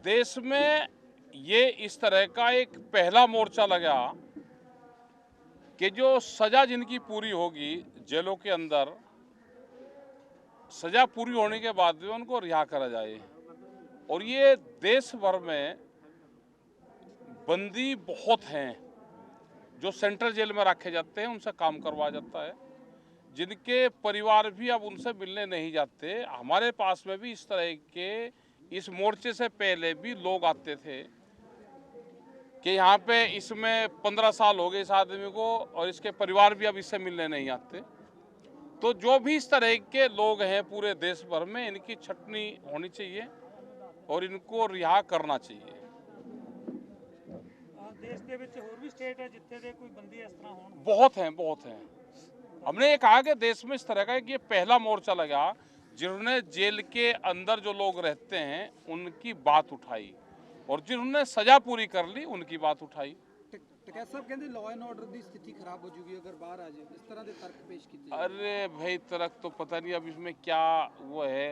देश में ये इस तरह का एक पहला मोर्चा लगा कि जो सजा जिनकी पूरी होगी जेलों के अंदर, सजा पूरी होने के बाद भी उनको रिहा करा जाए। और ये देश भर में बंदी बहुत हैं जो सेंट्रल जेल में रखे जाते हैं, उनसे काम करवाया जाता है, जिनके परिवार भी अब उनसे मिलने नहीं जाते। हमारे पास में भी इस तरह के इस मोर्चे से पहले भी लोग आते थे कि यहाँ पे इसमें 15 साल हो गए इस आदमी को और इसके परिवार भी अब इससे मिलने नहीं आते। तो जो भी इस तरह के लोग हैं पूरे देश भर में, इनकी छटनी होनी चाहिए और इनको रिहा करना चाहिए। देश के विच होर भी स्टेट है जिथे दे कोई बंदी इस तरह होण? बहुत हैं। हमने ये कहा कि देश में इस तरह का ये पहला मोर्चा लगा जिन्होंने जेल के अंदर जो लोग रहते हैं उनकी बात उठाई और जिन्होंने सजा पूरी कर ली उनकी बात उठाई। टकैत साहब कहते लॉ एंड ऑर्डर की स्थिति खराब हो जाएगी अगर बाहर आ जाए, इस तरह के तर्क पेश किए। अरे भाई तर्क तो पता नहीं अब इसमें क्या वो है।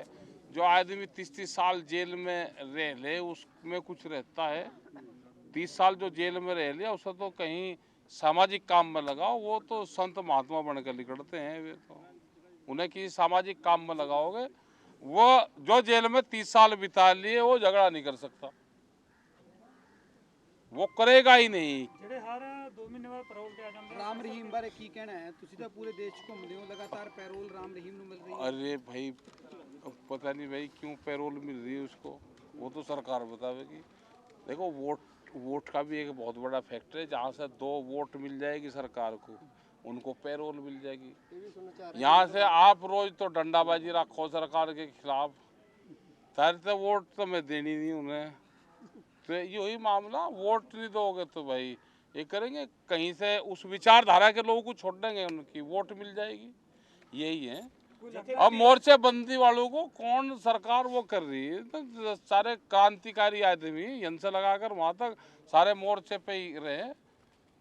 जो आदमी 30 साल जेल में रह ले उसमें कुछ रहता है। 30 साल जो जेल में रह लिया उसे तो कहीं सामाजिक काम में लगाओ, वो तो संत महात्मा बनकर निकलते हैं। वे तो उन्हें किसी सामाजिक काम में लगाओगे, वो जो जेल में 30 साल बिता लिए वो झगड़ा नहीं कर सकता, वो करेगा ही नहीं। ਜਿਹੜੇ ਹਰ 2 ਮਹੀਨੇ ਬਾਅਦ ਪੈਰੋਲ ਤੇ ਆ ਜਾਂਦੇ राम रहीम बारे की कहना है? ਤੁਸੀਂ ਤਾਂ पूरे देश च घूमते हो, लगातार पैरोल राम रहीम ਨੂੰ मिल रही है। अरे भाई पता नहीं भाई क्यों पैरोल मिल रही है उसको, वो तो सरकार बतावेगी। देखो वोट का भी एक बहुत बड़ा फैक्टर है। जहाँ से 2 वोट मिल जाएगी सरकार को, उनको पैरोल मिल जाएगी। यहाँ से आप रोज तो डंडाबाजी रखो सरकार के खिलाफ, सारे तो वोट तो मैं देनी नहीं उन्हें। तो यही मामला, वोट नहीं दोगे तो भाई ये करेंगे, कहीं से उस विचारधारा के लोगों को छोड़ देंगे, उनकी वोट मिल जाएगी। यही है। अब मोर्चे बंदी वालों को कौन सरकार वो कर रही है? तो सारे क्रांतिकारी आदमी यन से लगाकर वहाँ तक सारे मोर्चे पे ही रहे।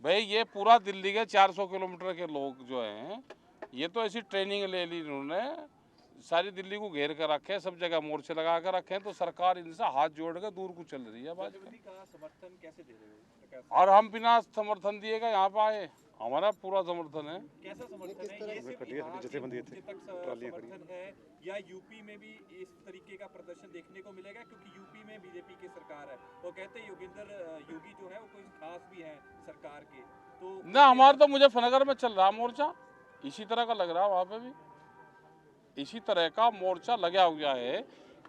भाई ये पूरा दिल्ली के 400 किलोमीटर के लोग जो हैं, ये तो ऐसी ट्रेनिंग ले ली इन्होंने, सारी दिल्ली को घेर कर रखे, सब जगह मोर्चे लगा कर रखे हैं। तो सरकार इनसे हाथ जोड़ कर दूर को चल रही है भाजपा। समर्थन कैसे दे रहे हो? और हम बिना समर्थन दिएगा यहाँ पे आए, हमारा पूरा समर्थन है। कैसा समर्थन है? ये सिर्फ बिहार के मुद्दे तक समर्थन है या यूपी में भी इस तरीके का प्रदर्शन देखने को मिलेगा? क्योंकि यूपी में बीजेपी की सरकार है, वो कहते हैं योगेंद्र योगी जो है वो कोई खास भी है सरकार के। तो ना हमारा तो मुजफ्फरनगर में चल रहा मोर्चा, इसी तरह का लग रहा है, वहाँ पे भी इसी तरह का मोर्चा लगा हुआ है।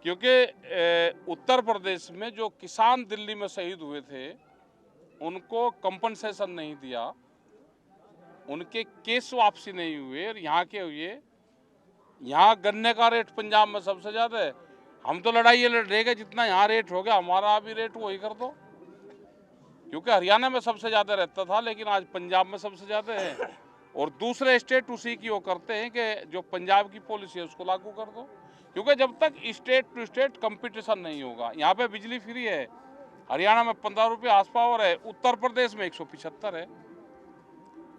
क्योंकि उत्तर प्रदेश में जो किसान दिल्ली में शहीद हुए थे उनको कंपनसेशन नहीं दिया, उनके केस वापसी नहीं हुए, यहाँ के हुए। यहाँ गन्ने का रेट पंजाब में सबसे ज़्यादा है, हम तो लड़ाई ये लड़ रहे हैं जितना यहाँ रेट हो गया हमारा भी रेट वही कर दो। क्योंकि हरियाणा में सबसे ज़्यादा रहता था लेकिन आज पंजाब में सबसे ज़्यादा है, और दूसरे स्टेट उसी की वो करते हैं कि जो पंजाब की पॉलिसी है उसको लागू कर दो। क्योंकि जब तक स्टेट टू स्टेट कंपटीशन नहीं होगा, यहाँ पे बिजली फ्री है, हरियाणा में 15 रुपये हार्स पावर है, उत्तर प्रदेश में 175 है।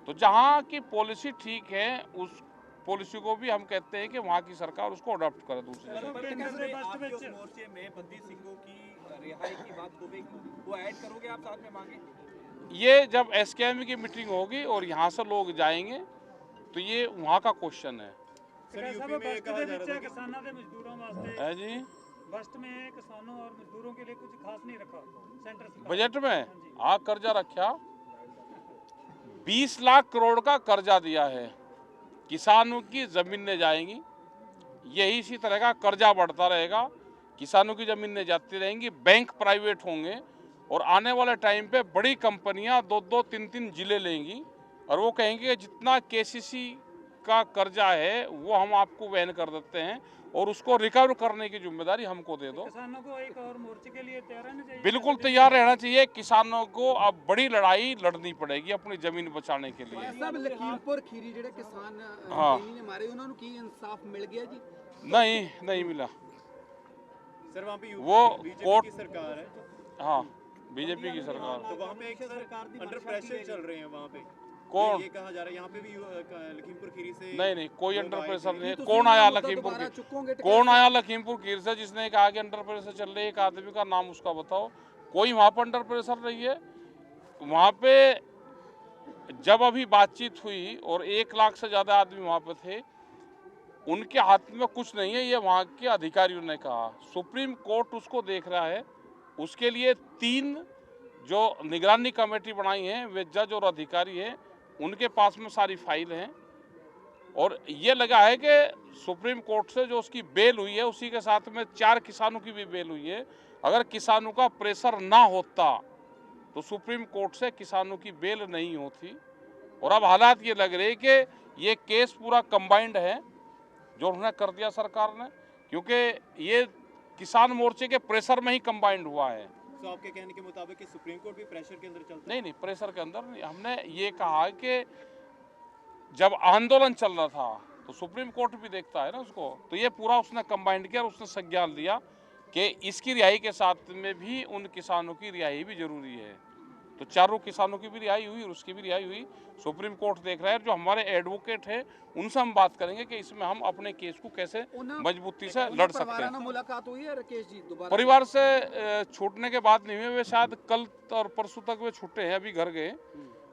तो जहाँ की पॉलिसी ठीक है उस पॉलिसी को भी हम कहते हैं कि वहाँ की सरकार उसको अडॉप्ट करे। दूसरी मोर्चे में बंदी सिंहों की रिहाई की बात होगी, वो ऐड करोगे आप साथ में मांगे? ये जब एसकेएम की मीटिंग होगी और यहाँ से लोग जाएंगे तो ये वहाँ का क्वेश्चन है। किसानों के मजदूरों वास्ते है जी, बस्ट में किसानों और मजदूरों के लिए कुछ खास नहीं रखा सेंटर सरकार बजट में कर्जा रखा, 20 लाख करोड़ का कर्जा दिया है, किसानों की जमीनें जाएंगी, यही इसी तरह का कर्जा बढ़ता रहेगा, किसानों की जमीनें जाती रहेंगी, बैंक प्राइवेट होंगे और आने वाले टाइम पे बड़ी कंपनियां 2-2, 3-3 जिले लेंगी और वो कहेंगे कि जितना केसीसी का कर्जा है वो हम आपको वहन कर देते हैं और उसको रिकवर करने की जिम्मेदारी हमको दे दो। किसानों को एक और मोर्चे के लिए तैयार रहना चाहिए। बिल्कुल तैयार रहना चाहिए। किसानों को अब बड़ी लड़ाई लड़नी पड़ेगी अपनी जमीन बचाने के लिए। साहब लखीमपुर खीरी ਜਿਹੜੇ किसान हाँ। ने मारे ਉਹਨਾਂ ਨੂੰ ਕੀ इंसाफ मिल गया जी? नहीं मिला। सर वहाँ पे वो बीजेपी कोर्ट, की सरकार है, हाँ बीजेपी की सरकार, तो वहाँ पे एक अंडर प्रेशर चल रहे हैं वहाँ पे। कौन? ये कहा जा रहा है यहाँ पे भी लखीमपुर खीरी से नहीं कोई अंडर प्रेशर नहीं है। तो कौन सुनिए, आया मुद्दा लखीमपुर दोबारा की चुकोगे कौन आया लखीमपुर खीर से जिसने कहा कि अंडर प्रेशर चल रही है? एक आदमी का नाम उसका बताओ। कोई वहां पर अंडर प्रेशर नहीं है। वहां पे जब अभी बातचीत हुई और 1 लाख से ज्यादा आदमी वहां पे थे, उनके हाथ में कुछ नहीं है, ये वहां के अधिकारियों ने कहा। सुप्रीम कोर्ट उसको देख रहा है। उसके लिए 3 जो निगरानी कमेटी बनाई है, वे जज और अधिकारी हैं, उनके पास में सारी फाइल हैं। और ये लगा है कि सुप्रीम कोर्ट से जो उसकी बेल हुई है, उसी के साथ में 4 किसानों की भी बेल हुई है। अगर किसानों का प्रेशर ना होता तो सुप्रीम कोर्ट से किसानों की बेल नहीं होती। और अब हालात ये लग रहे कि ये केस पूरा कंबाइंड है जो उन्होंने कर दिया सरकार ने, क्योंकि ये किसान मोर्चे के प्रेशर में ही कंबाइंड हुआ है। तो आपके कहने के मुताबिक कि सुप्रीम कोर्ट भी प्रेशर के अंदर चलता है? नहीं प्रेशर के अंदर नहीं। हमने ये कहा कि जब आंदोलन चल रहा था तो सुप्रीम कोर्ट भी देखता है ना उसको। तो ये पूरा उसने कंबाइंड किया और उसने संज्ञान लिया कि इसकी रिहाई के साथ में भी उन किसानों की रिहाई भी जरूरी है। तो 4 किसानों की भी रिहाई हुई और उसकी भी रिहाई हुई। सुप्रीम कोर्ट देख रहा है। जो हमारे एडवोकेट है उनसे हम बात करेंगे कि इसमें हम अपने केस को कैसे मजबूती से लड़ सकते हैं। मुलाकात हुई है राकेश जी दोबारा? परिवार से छूटने के बाद नहीं हुए। वे शायद कल और परसों तक वे छूटे हैं, अभी घर गए।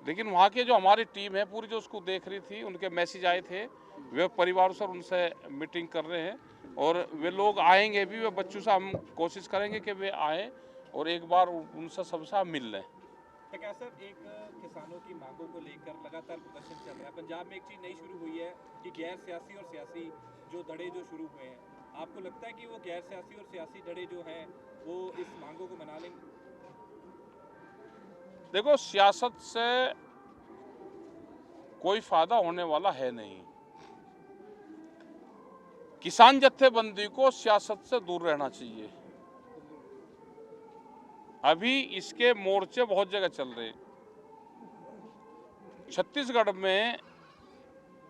लेकिन वहाँ के जो हमारी टीम है पूरी, जो उसको देख रही थी, उनके मैसेज आए थे, वे परिवार से उनसे मीटिंग कर रहे हैं और वे लोग आएंगे भी। वे बच्चों से हम कोशिश करेंगे कि वे आए और एक बार उनसे सबसे मिल लें। सर, एक किसानों की मांगों को लेकर लगातार प्रदर्शन चल रहा है। पंजाब में एक चीज नई शुरू हुई है कि गैर सियासी और सियासी जो धड़े जो शुरू हुए हैं, आपको लगता है कि वो गैर सियासी और सियासी धड़े जो हैं वो इस मांगों को मना लेंगे? देखो, सियासत से कोई फायदा होने वाला है नहीं। किसान जत्थेबंदी को सियासत से दूर रहना चाहिए। अभी इसके मोर्चे बहुत जगह चल रहे। छत्तीसगढ़ में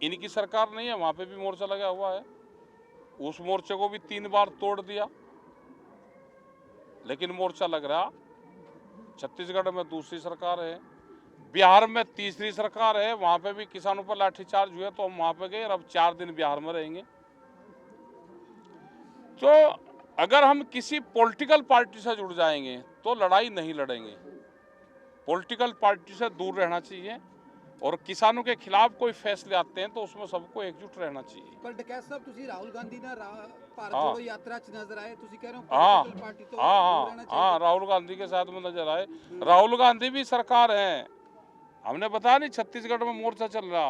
इनकी सरकार नहीं है, वहां पे भी मोर्चा लगा हुआ है। उस मोर्चे को भी 3 बार तोड़ दिया, लेकिन मोर्चा लग रहा। छत्तीसगढ़ में दूसरी सरकार है, बिहार में तीसरी सरकार है, वहां पे भी किसानों पर लाठीचार्ज हुए तो हम वहां पे गए और अब 4 दिन बिहार में रहेंगे। तो अगर हम किसी पॉलिटिकल पार्टी से जुड़ जाएंगे तो लड़ाई नहीं लड़ेंगे। पॉलिटिकल पार्टी से दूर रहना चाहिए और किसानों के खिलाफ कोई फैसले आते हैं तो उसमें सबको एकजुट रहना चाहिए। पर डकैत साहब, ਤੁਸੀਂ ਰਾਹੁਲ ਗਾਂਧੀ ਨਾਲ ਭਾਰਤ जोड़ो यात्रा च नजर आए, ਤੁਸੀਂ कह रहे हो हाँ पॉलिटिकल पार्टी तो हाँ दूर रहना चाहिए। हाँ राहुल गांधी के साथ में नजर आए। राहुल गांधी भी सरकार है। हमने बताया नहीं, छत्तीसगढ़ में मोर्चा चल रहा,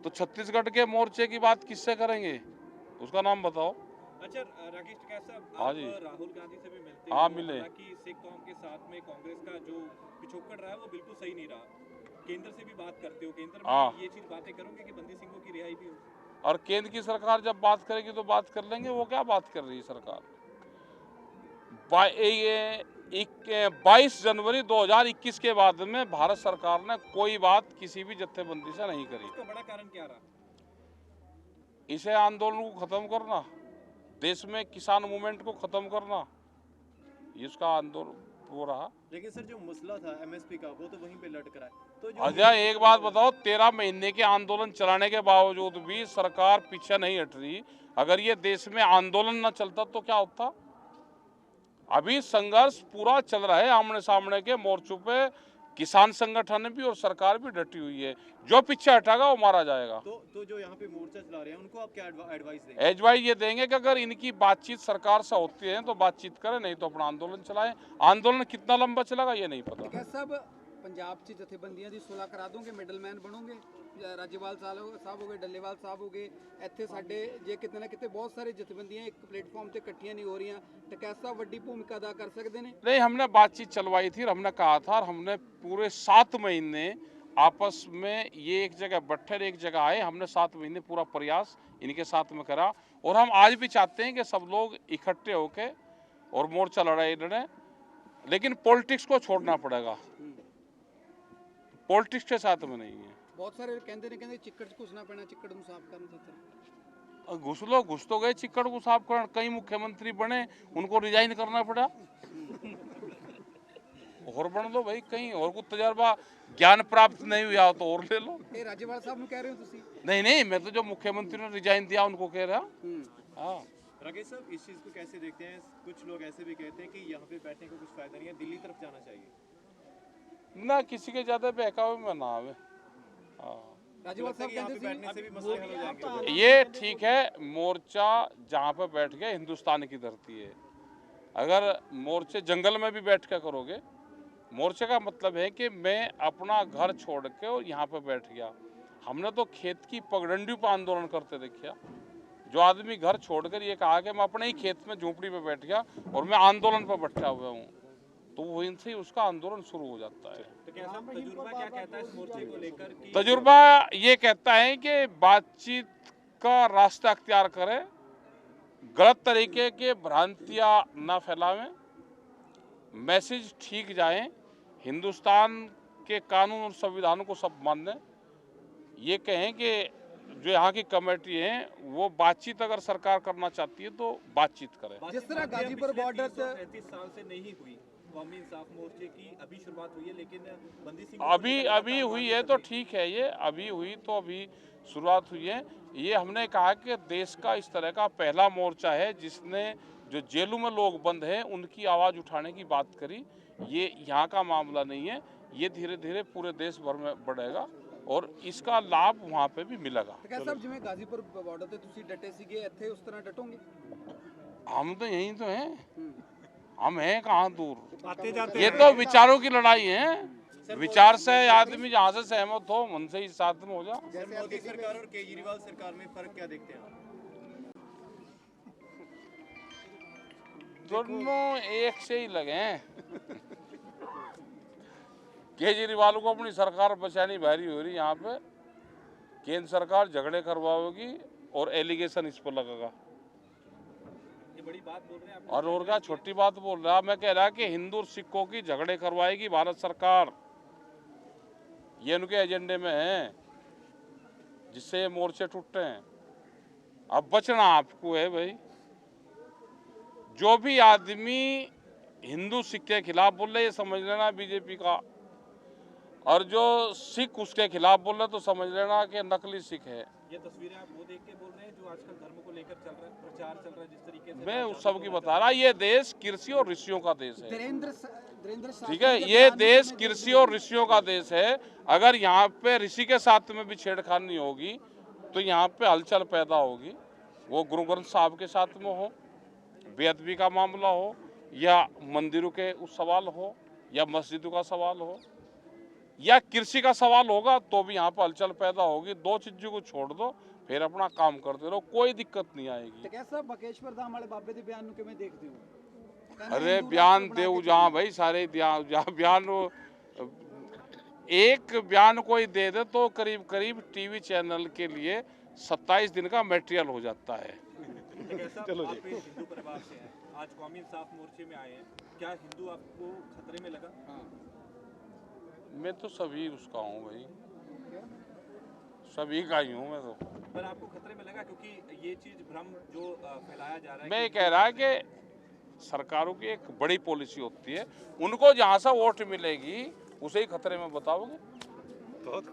तो छत्तीसगढ़ के मोर्चे की बात किससे करेंगे? उसका नाम बताओ। अच्छा राकेश टिकैत साहब, हाँ आप जी। राहुल गांधी से भी मिलते हाँ, हो। मिले। हालांकि सिख कौम के साथ में कांग्रेस का जो पिछोकड़ रहा है वो बिल्कुल सही नहीं रहा। केंद्र से भी बात करते हो, केंद्र हाँ। में ये चीज बातें करोगे कि बंदी सिंहों की रिहाई भी हो? और केंद्र की सरकार जब बात करेगी तो बात कर लेंगे। वो क्या बात कर रही है सरकार? 22 जनवरी 2021 के बाद में भारत सरकार ने कोई बात किसी भी जत्थेबंदी से नहीं करी। इसका बड़ा कारण क्या रहा? इसे आंदोलन को खत्म करना, देश में किसान मूवमेंट को खत्म करना, इसका आंदोलन हो रहा। लेकिन सर, जो मसला था एमएसपी का, वो तो वहीं पे लटक रहा है। तो जो अच्छा एक बात बताओ, 13 महीने के आंदोलन चलाने के बावजूद भी सरकार पीछे नहीं हट रही। अगर ये देश में आंदोलन न चलता तो क्या होता? अभी संघर्ष पूरा चल रहा है आमने सामने के मोर्चों पे। किसान संगठन भी और सरकार भी डटी हुई है। जो पीछे हटेगा वो मारा जाएगा। तो जो यहाँ पे मोर्चा चला रहे हैं उनको आप क्या एडवाइस देंगे? एडवाइस ये देंगे कि अगर इनकी बातचीत सरकार से होती है तो बातचीत करें, नहीं तो अपना आंदोलन चलाएं। आंदोलन कितना लंबा चलेगा ये नहीं पता। डकैत साहब, ਪੰਜਾਬ 'ਚ ਜਥੇਬੰਦੀਆਂ ਦੀ ਸੁਲ੍ਹਾ ਕਰਾ ਦੋਗੇ, ਮਿਡਲਮੈਨ ਬਣੋਗੇ? ਰਾਜੇਵਾਲ ਸਾਹਿਬ ਹੋ ਗਏ, ਡੱਲੇਵਾਲ ਸਾਹਿਬ ਹੋ ਗਏ, ਇੱਥੇ ਸਾਡੇ ਜੇ ਕਿਤੇ ਨਾ ਕਿਤੇ ਬਹੁਤ ਸਾਰੇ ਜਥੇਬੰਦੀਆਂ ਇੱਕ ਪਲੇਟਫਾर्म ਤੇ ਇਕੱਠੀਆਂ नहीं हो रही। डकैत साहब ਵੱਡੀ ਭੂमिका अदा कर सकते हैं? नहीं, हमने बातचीत चलवाई थी और हमने कहा था, और हमने पूरे 7 महीने आपस में ये एक जगह बैठे एक जगह आए। हमने 7 महीने पूरा प्रयास इनके साथ में करा और हम आज भी चाहते हैं कि सब लोग इकट्ठे होके और मोर्चा लड़े, लेकिन पॉलिटिक्स को छोड़ना पड़ेगा। पॉलिटिक्स के साथ में नहीं है। ਬਹੁਤ ਸਾਰੇ ਕਹਿੰਦੇ ਚਿੱਕੜ 'ਚ ਘੁਸਣਾ ਪੈਣਾ, ਚਿੱਕੜ ਨੂੰ ਸਾਫ਼ ਕਰਨ ਖਾਤਰ। घुस लो, घुस तो गए चिक्कड़ को साफ करना। कई मुख्यमंत्री बने, उनको रिजाइन करना पड़ा। और बन दो भाई, कहीं और कुछ तजर्बा ज्ञान प्राप्त नहीं हुआ तो और ले लो। ਇਹ ਰਾਜੇਵਾਲ ਸਾਹਿਬ ਨੂੰ ਕਹਿ ਰਹੇ ਹੋ ਤੁਸੀਂ? नहीं, मैं तो जो मुख्यमंत्री ने रिजाइन दिया उनको कह रहा। हाँ, राकेश साहब, इस चीज़ को कैसे देखते हैं? कुछ लोग ऐसे भी कहते हैं कि यहाँ पे बैठने को कुछ फायदा नहीं है, दिल्ली तरफ जाना चाहिए। ना किसी के ज्यादा बहकावे में ना आवे। हाँ, ਰਾਜੇਵਾਲ ਸਾਹਿਬ यहाँ पे ਕਹਿੰਦੇ बैठने ਸੀ से भी मसले हल हो जाएंगे। ये ठीक है, मोर्चा जहाँ पे बैठ गया हिंदुस्तान की धरती है। अगर मोर्चे जंगल में भी बैठ के करोगे, मोर्चे का मतलब है कि मैं अपना घर छोड़ के और यहाँ पे बैठ गया। हमने तो खेत की पगडंडी पर आंदोलन करते देखा। जो आदमी घर छोड़कर ये कहा कि मैं अपने ही खेत में झोपड़ी पे बैठ गया और मैं आंदोलन पर बैठा हुआ हूँ, तो वहीं से ही उसका आंदोलन शुरू हो जाता है। तो क्या साहब तजुर्बा क्या कहता है इस मोर्चे को लेकर कि तजुर्बा ये कहता है कि बातचीत का रास्ता अख्तियार करें, गलत तरीके के भ्रांतियां ना फैलावें, मैसेज ठीक जाए, हिंदुस्तान के कानून और संविधान को सब मानें। ये कहें कि जो यहाँ की कमेटी है वो बातचीत अगर सरकार करना चाहती है तो बातचीत करे। जिस तरह गाजीपुर बॉर्डर से 35 साल से नहीं हुई कौमी इंसाफ मोर्चे की अभी शुरुआत हुई है, लेकिन बंदी सिंह को अभी लेकर अभी लगातार हुई आवाज है तो उठ ठीक है, ये अभी हुई तो अभी शुरुआत हुई है। ये हमने कहा कि देश का इस तरह का पहला मोर्चा है जिसने जो जेलों में लोग बंद हैं उनकी आवाज़ उठाने की बात करी। ये यहाँ का मामला नहीं है, ये धीरे धीरे पूरे देश भर में बढ़ेगा और इसका लाभ वहाँ पे भी मिलेगा। ਤੇ ਕਹਿੰਦੇ ਸਾਹਿਬ ਜਿਵੇਂ ਗਾਜ਼ੀਪੁਰ ਬਾਰਡਰ ਤੇ ਤੁਸੀਂ ਡਟੇ ਸੀਗੇ ਇੱਥੇ ਉਸ ਤਰ੍ਹਾਂ ਡਟੋਗੇ? हम तो यहीं तो हैं, हम हैं कहाँ दूर। आते जाते ये तो विचारों की लड़ाई है, विचार से आदमी जहाँ से सहमत हो उनसे ही साथ में हो जा। सर, मोदी सरकार और केजरीवाल सरकार में फर्क क्या देखते हैं आप? दोनों एक से ही लगे हैं। केजरीवाल को अपनी सरकार बचानी भारी हो रही, यहाँ पे केंद्र सरकार झगड़े करवाएगी और एलिगेशन इस पर लगेगा। ये बड़ी बात बोल रहे हैं आप। और क्या छोटी बात बोल रहा, मैं कह रहा कि हिंदू और सिखों की झगड़े करवाएगी भारत सरकार, ये उनके एजेंडे में है, जिससे ये मोर्चे टूटते हैं। अब बचना आपको है भाई। जो भी आदमी हिंदू सिख के खिलाफ बोल रहे ये समझ लेना बीजेपी का, और जो सिख उसके खिलाफ बोल रहे तो समझ लेना कि नकली सिख है। ये तस्वीरें आप वो देख के बोल रहे हैं जो आजकल धर्म को लेकर चल रहा है, प्रचार चल रहा है जिस तरीके से मैं उस सब की बता रहा, ये देश कृषि और ऋषियों का देश है। धीरेन्द्र ठीक है, ये देश कृषि और ऋषियों का देश है। अगर यहाँ पे ऋषि के साथ में भी छेड़खानी होगी तो यहाँ पे हलचल पैदा होगी। वो गुरु ग्रंथ साहब के साथ में हो, बेअदबी का मामला हो, या मंदिरों के उस सवाल हो, या मस्जिदों का सवाल हो, या कृषि का सवाल होगा तो भी यहाँ पर हलचल पैदा होगी। दो चीजों को छोड़ दो, फिर अपना काम करते रहो, कोई दिक्कत नहीं आएगी। ਤੇ ਕਹਿੰਦੇ ਸਾਹਿਬ ਬਕੇਸ਼ਵਰ ਧਾਮ ਵਾਲੇ ਬਾਬੇ ਦੇ ਬਿਆਨ ਨੂੰ ਕਿਵੇਂ ਦੇਖਦੇ ਹੋ? अरे बयान देव जहाँ भाई सारे जहाँ बयान एक बयान कोई दे दे तो करीब करीब टीवी चैनल के लिए 27 दिन का मटेरियल हो जाता है। चलो आप एक हिंदू परिवार से हैं, आज कौमी इंसाफ मोर्चे में आए हैं, क्या हिंदू आपको खतरे में लगा? मैं तो सभी उसका हूँ भाई, सभी का ही हूँ मैं तो। पर आपको खतरे में लगा क्योंकि ये चीज भ्रम जो फैलाया जा रहा है मैं ये कह रहा कि सरकारों की एक बड़ी पॉलिसी होती है, उनको जहाँ से वोट मिलेगी उसे ही खतरे में बताओगे। बहुत